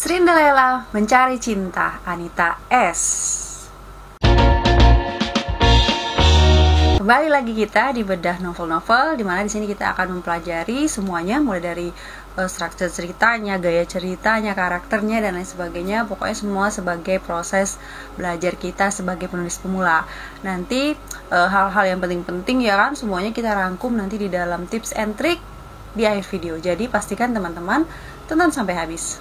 Cinderella Mencari Cinta, Anita S. Kembali lagi kita di bedah novel-novel, dimana di sini kita akan mempelajari semuanya, mulai dari struktur ceritanya, gaya ceritanya, karakternya, dan lain sebagainya. Pokoknya semua sebagai proses belajar kita sebagai penulis pemula. Nanti hal-hal yang penting-penting ya kan, semuanya kita rangkum nanti di dalam tips and trick di akhir video. Jadi pastikan teman-teman tonton sampai habis.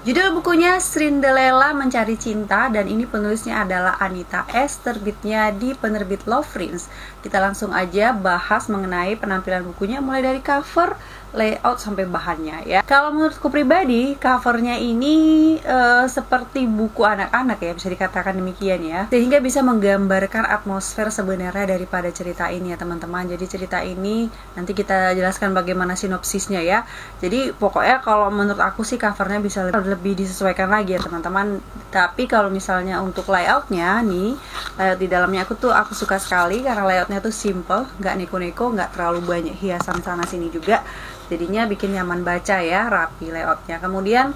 Judul bukunya Cinderella Mencari Cinta, dan ini penulisnya adalah Anita S. Terbitnya di penerbit Lovrins. Kita langsung aja bahas mengenai penampilan bukunya, mulai dari cover, layout, sampai bahannya ya. Kalau menurutku pribadi, covernya ini seperti buku anak-anak ya, bisa dikatakan demikian ya, sehingga bisa menggambarkan atmosfer sebenarnya daripada cerita ini ya teman-teman. Jadi cerita ini nanti kita jelaskan bagaimana sinopsisnya ya. Jadi pokoknya kalau menurut aku sih covernya bisa lebih disesuaikan lagi ya teman-teman. Tapi kalau misalnya untuk layoutnya nih, layout di dalamnya aku suka sekali karena layoutnya tuh simple, nggak neko-neko, nggak terlalu banyak hiasan sana sini juga. Jadinya bikin nyaman baca ya, rapi layoutnya. Kemudian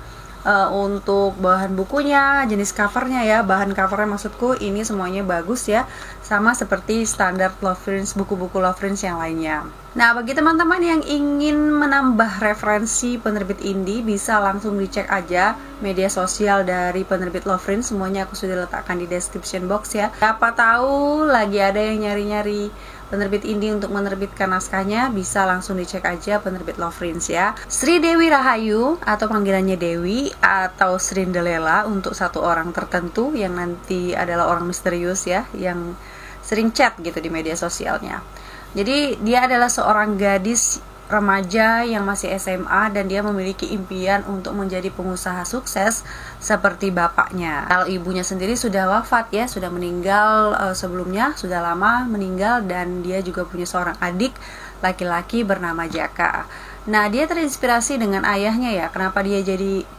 untuk bahan bukunya, jenis covernya ya, bahan covernya maksudku ini semuanya bagus ya, sama seperti standar Lovrins, buku-buku Lovrins yang lainnya. Nah, bagi teman-teman yang ingin menambah referensi penerbit indie, bisa langsung dicek aja media sosial dari penerbit Lovrins. Semuanya aku sudah letakkan di description box ya. Siapa tahu lagi ada yang nyari-nyari penerbit indie untuk menerbitkan naskahnya, bisa langsung dicek aja penerbit Lovrins ya. Sri Dewi Rahayu atau panggilannya Dewi atau Cinderella untuk satu orang tertentu yang nanti adalah orang misterius ya, yang sering chat gitu di media sosialnya. Jadi dia adalah seorang gadis remaja yang masih SMA, dan dia memiliki impian untuk menjadi pengusaha sukses seperti bapaknya. Kalau ibunya sendiri sudah wafat ya, sudah meninggal sebelumnya, sudah lama meninggal, dan dia juga punya seorang adik laki-laki bernama Jaka. Nah, dia terinspirasi dengan ayahnya ya. Kenapa dia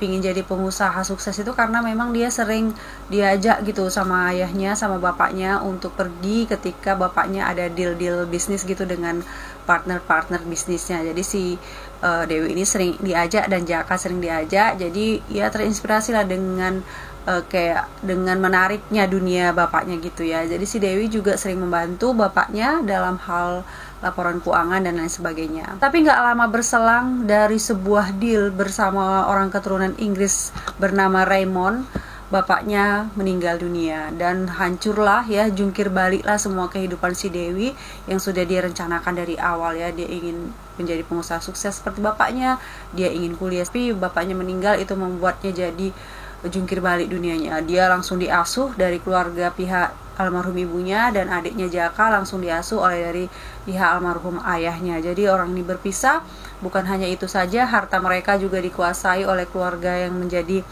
pingin jadi pengusaha sukses itu karena memang dia sering diajak gitu sama ayahnya, sama bapaknya untuk pergi ketika bapaknya ada deal-deal bisnis gitu dengan partner-partner bisnisnya. Jadi si Dewi ini sering diajak dan Jaka sering diajak. Jadi ya terinspirasi lah dengan kayak dengan menariknya dunia bapaknya gitu ya. Jadi si Dewi juga sering membantu bapaknya dalam hal laporan keuangan dan lain sebagainya. Tapi nggak lama berselang dari sebuah deal bersama orang keturunan Inggris bernama Raymond, bapaknya meninggal dunia, dan hancurlah ya, jungkir baliklah semua kehidupan si Dewi yang sudah dia rencanakan dari awal ya. Dia ingin menjadi pengusaha sukses seperti bapaknya, dia ingin kuliah, tapi bapaknya meninggal, itu membuatnya jadi jungkir balik dunianya. Dia langsung diasuh dari keluarga pihak almarhum ibunya, dan adiknya Jaka langsung diasuh dari pihak almarhum ayahnya. Jadi orang ini berpisah. Bukan hanya itu saja, harta mereka juga dikuasai oleh keluarga yang menjadi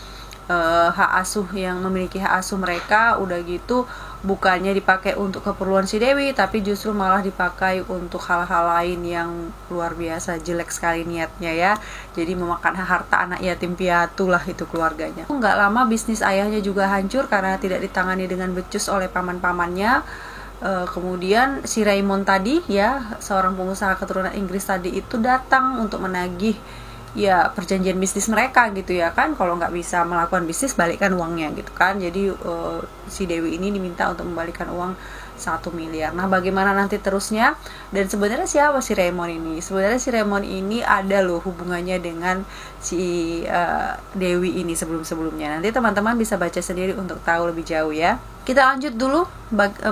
hak asuh, yang memiliki hak asuh mereka. Udah gitu bukannya dipakai untuk keperluan si Dewi, tapi justru malah dipakai untuk hal-hal lain yang luar biasa jelek sekali niatnya ya. Jadi memakan harta anak yatim piatu lah itu keluarganya. Nggak lama bisnis ayahnya juga hancur karena tidak ditangani dengan becus oleh paman-pamannya. Kemudian si Raymond tadi ya, seorang pengusaha keturunan Inggris tadi itu datang untuk menagih ya perjanjian bisnis mereka gitu ya kan. Kalau nggak bisa melakukan bisnis, balikkan uangnya gitu kan. Jadi si Dewi ini diminta untuk membalikan uang 1 miliar. Nah, bagaimana nanti terusnya, dan sebenarnya siapa si Raymond ini? Sebenarnya si Raymond ini ada loh hubungannya dengan si Dewi ini sebelum-sebelumnya. Nanti teman-teman bisa baca sendiri untuk tahu lebih jauh ya. Kita lanjut dulu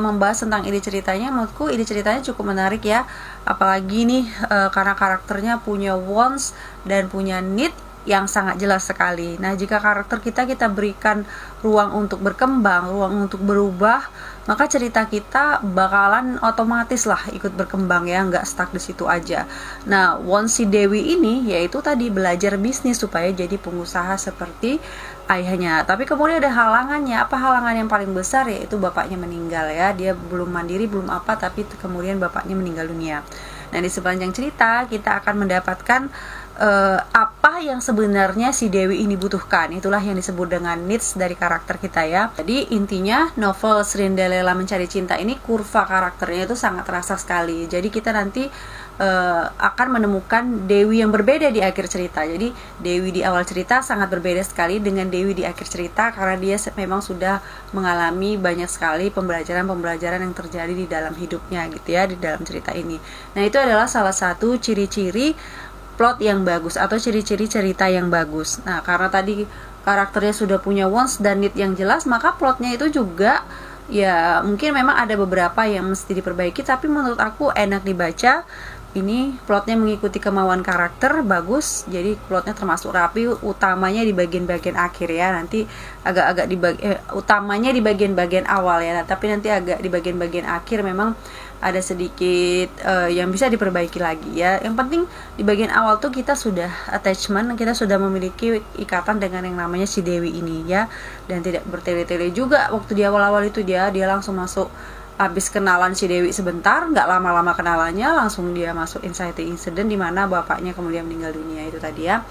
membahas tentang ide ceritanya. Menurutku ide ceritanya cukup menarik ya, apalagi nih karena karakternya punya wants dan punya need yang sangat jelas sekali. Nah, jika karakter kita berikan ruang untuk berkembang, ruang untuk berubah, maka cerita kita bakalan otomatis lah ikut berkembang ya, nggak stuck di situ aja. Nah, wants si Dewi ini yaitu tadi belajar bisnis supaya jadi pengusaha seperti ayahnya. Tapi kemudian ada halangannya. Apa halangan yang paling besar? Yaitu bapaknya meninggal ya. Dia belum mandiri, belum apa, tapi kemudian bapaknya meninggal dunia. Nah, di sepanjang cerita kita akan mendapatkan apa yang sebenarnya si Dewi ini butuhkan. Itulah yang disebut dengan needs dari karakter kita ya. Jadi intinya novel Cinderella Mencari Cinta ini kurva karakternya itu sangat terasa sekali. Jadi kita nanti akan menemukan Dewi yang berbeda di akhir cerita. Jadi Dewi di awal cerita sangat berbeda sekali dengan Dewi di akhir cerita, karena dia memang sudah mengalami banyak sekali pembelajaran yang terjadi di dalam hidupnya gitu ya, di dalam cerita ini. Nah, itu adalah salah satu ciri-ciri plot yang bagus atau ciri-ciri cerita yang bagus. Nah, karena tadi karakternya sudah punya wants dan need yang jelas, maka plotnya itu juga ya mungkin memang ada beberapa yang mesti diperbaiki, tapi menurut aku enak dibaca. Ini plotnya mengikuti kemauan karakter, bagus. Jadi plotnya termasuk rapi, utamanya di bagian-bagian akhir ya. Nanti agak-agak utamanya di bagian-bagian awal ya. Tapi nanti agak di bagian-bagian akhir memang ada sedikit yang bisa diperbaiki lagi ya. Yang penting di bagian awal tuh kita sudah attachment, kita sudah memiliki ikatan dengan yang namanya si Dewi ini ya. Dan tidak bertele-tele juga waktu di awal-awal itu dia langsung masuk. Habis kenalan si Dewi sebentar, nggak lama-lama kenalannya langsung dia masuk inciting incident di mana bapaknya kemudian meninggal dunia itu tadi ya.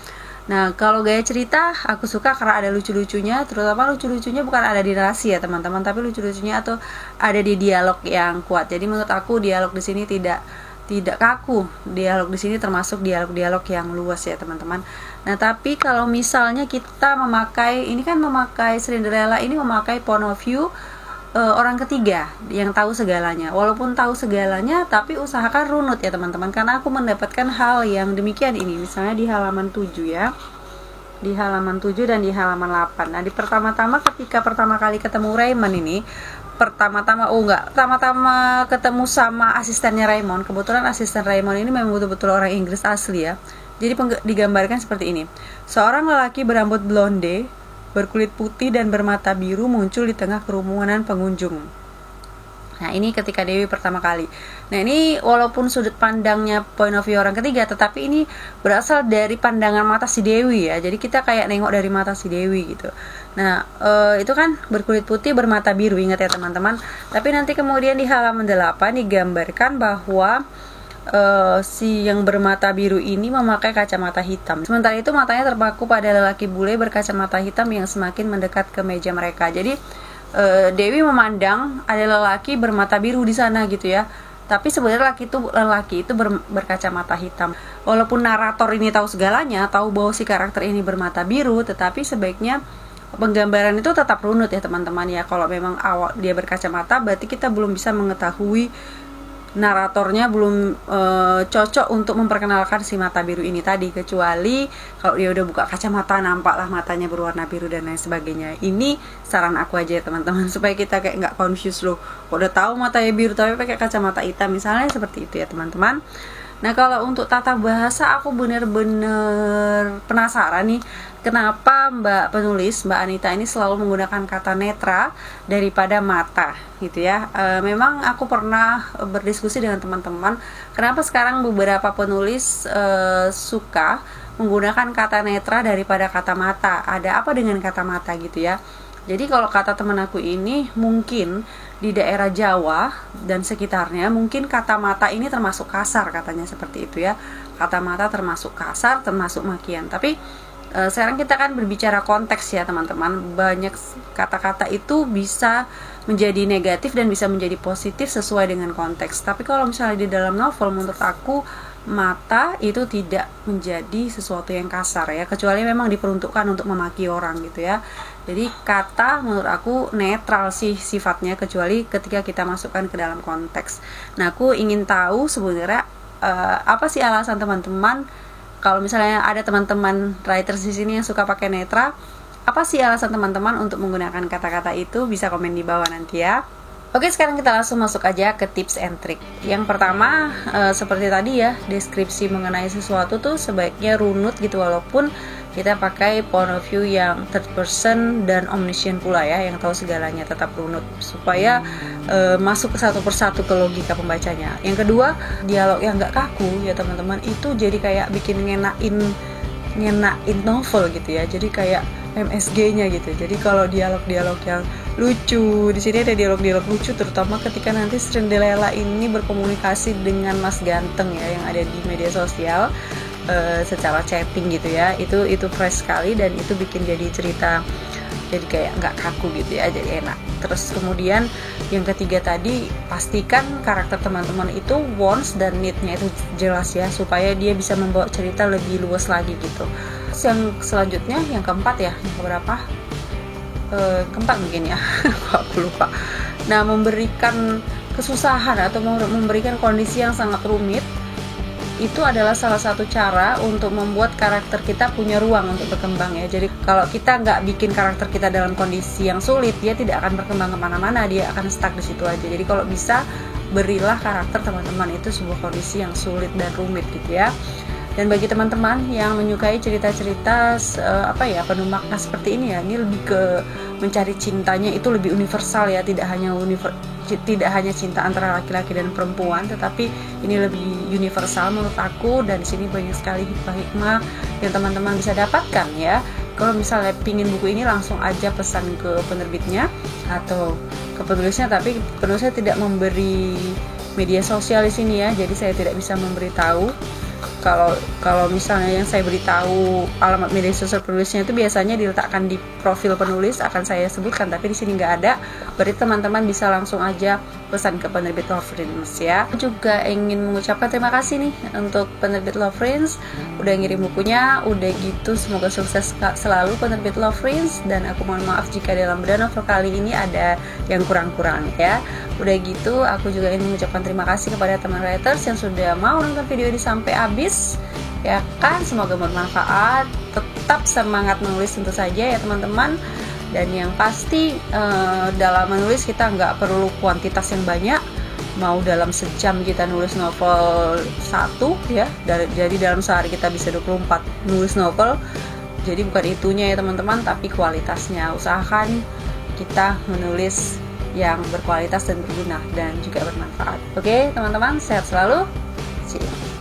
Nah, kalau gaya cerita aku suka karena ada lucu-lucunya, terutama lucu-lucunya bukan ada di narasi ya teman-teman, tapi lucu-lucunya atau ada di dialog yang kuat. Jadi menurut aku dialog di sini tidak kaku. Dialog di sini termasuk dialog-dialog yang luas ya teman-teman. Nah, tapi kalau misalnya kita memakai Cinderella ini memakai point of view orang ketiga yang tahu segalanya. Walaupun tahu segalanya, tapi usahakan runut ya teman-teman, karena aku mendapatkan hal yang demikian ini. Misalnya di halaman 7 ya, di halaman 7 dan di halaman 8. Nah, di pertama-tama ketika pertama kali ketemu Raymond ini, pertama-tama ketemu sama asistennya Raymond. Kebetulan asisten Raymond ini memang betul-betul orang Inggris asli ya. Jadi digambarkan seperti ini. Seorang lelaki berambut blonde, berkulit putih dan bermata biru muncul di tengah kerumunan pengunjung. Nah, ini ketika Dewi pertama kali. Nah, ini walaupun sudut pandangnya point of view orang ketiga, tetapi ini berasal dari pandangan mata si Dewi ya. Jadi kita kayak nengok dari mata si Dewi gitu. Nah, itu kan berkulit putih bermata biru, ingat ya teman-teman. Tapi nanti kemudian di halaman 8 digambarkan bahwa si yang bermata biru ini memakai kacamata hitam. Sementara itu matanya terpaku pada lelaki bule berkacamata hitam yang semakin mendekat ke meja mereka. Jadi Dewi memandang ada lelaki bermata biru di sana gitu ya. Tapi sebenarnya lelaki itu berkacamata hitam. Walaupun narator ini tahu segalanya, tahu bahwa si karakter ini bermata biru, tetapi sebaiknya penggambaran itu tetap runut ya teman-teman ya. Kalau memang awal dia berkacamata, berarti kita belum bisa mengetahui, naratornya belum cocok untuk memperkenalkan si mata biru ini tadi, kecuali kalau dia udah buka kacamata nampaklah matanya berwarna biru dan lain sebagainya. Ini saran aku aja ya teman-teman, supaya kita kayak nggak confuse loh, udah tahu matanya biru tapi pakai kacamata hitam misalnya, seperti itu ya teman-teman. Nah, kalau untuk tata bahasa aku bener-bener penasaran nih, kenapa Mbak Anita ini selalu menggunakan kata netra daripada mata gitu ya. Memang aku pernah berdiskusi dengan teman-teman, kenapa sekarang beberapa penulis suka menggunakan kata netra daripada kata mata. Ada apa dengan kata mata gitu ya. Jadi kalau kata teman aku ini, mungkin di daerah Jawa dan sekitarnya, mungkin kata mata ini termasuk kasar, katanya seperti itu ya. Kata mata termasuk kasar, termasuk makian. Tapi sekarang kita kan berbicara konteks ya teman-teman. Banyak kata-kata itu bisa menjadi negatif dan bisa menjadi positif sesuai dengan konteks. Tapi kalau misalnya di dalam novel, menurut aku mata itu tidak menjadi sesuatu yang kasar ya, kecuali memang diperuntukkan untuk memaki orang gitu ya. Jadi kata menurut aku netral sih sifatnya, kecuali ketika kita masukkan ke dalam konteks. Nah, aku ingin tahu sebenarnya apa sih alasan teman-teman, kalau misalnya ada teman-teman writers di sini yang suka pakai netra, apa sih alasan teman-teman untuk menggunakan kata-kata itu? Bisa komen di bawah nanti ya. Oke, sekarang kita langsung masuk aja ke tips and trick. Yang pertama, seperti tadi ya, deskripsi mengenai sesuatu tuh sebaiknya runut gitu, walaupun kita pakai point of view yang third person dan omniscient pula ya, yang tahu segalanya, tetap runut supaya masuk satu persatu ke logika pembacanya. Yang kedua, dialog yang gak kaku ya teman-teman, itu jadi kayak bikin ngenain novel gitu ya. Jadi kayak MSG-nya gitu. Jadi kalau dialog-dialog yang lucu, di sini ada dialog-dialog lucu, terutama ketika nanti Cinderella ini berkomunikasi dengan Mas Ganteng ya, yang ada di media sosial secara chatting gitu ya. Itu fresh sekali dan itu bikin jadi cerita jadi kayak nggak kaku gitu ya, jadi enak. Terus kemudian yang ketiga tadi, pastikan karakter teman-teman itu wants dan need-nya itu jelas ya, supaya dia bisa membawa cerita lebih luas lagi gitu. Terus yang selanjutnya, yang keempat ya, yang keberapa? Keempat mungkin ya, aku lupa. Nah, memberikan kesusahan atau memberikan kondisi yang sangat rumit itu adalah salah satu cara untuk membuat karakter kita punya ruang untuk berkembang ya. Jadi kalau kita nggak bikin karakter kita dalam kondisi yang sulit, dia tidak akan berkembang kemana-mana, dia akan stuck di situ aja. Jadi kalau bisa, berilah karakter teman-teman itu sebuah kondisi yang sulit dan rumit gitu ya. Dan bagi teman-teman yang menyukai cerita-cerita penuh makna seperti ini ya, ini lebih ke mencari cintanya itu lebih universal ya, tidak hanya cinta antara laki-laki dan perempuan, tetapi ini lebih universal menurut aku. Dan di sini banyak sekali hikmah-hikmah yang teman-teman bisa dapatkan ya. Kalau misalnya pingin buku ini, langsung aja pesan ke penerbitnya atau ke penulisnya, tapi penulisnya tidak memberi media sosial di sini ya, jadi saya tidak bisa memberitahu. Kalau misalnya yang saya beritahu alamat media sosial penulisnya itu biasanya diletakkan di profil penulis, akan saya sebutkan, tapi di sini nggak ada. Berarti teman-teman bisa langsung aja pesan ke penerbit Loverians ya. Aku juga ingin mengucapkan terima kasih nih untuk penerbit Loverians udah ngirim bukunya. Udah gitu semoga sukses selalu penerbit Loverians, dan aku mohon maaf jika dalam bedah novel kali ini ada yang kurang-kurang ya. Udah gitu aku juga ingin mengucapkan terima kasih kepada teman writers yang sudah mau nonton video ini sampai habis ya kan. Semoga bermanfaat, tetap semangat menulis tentu saja ya teman-teman. Dan yang pasti dalam menulis kita nggak perlu kuantitas yang banyak, mau dalam sejam kita nulis novel 1 ya, jadi dalam sehari kita bisa 24 nulis novel. Jadi bukan itunya ya teman-teman, tapi kualitasnya. Usahakan kita menulis yang berkualitas dan berguna dan juga bermanfaat. Oke teman-teman, sehat selalu. See you.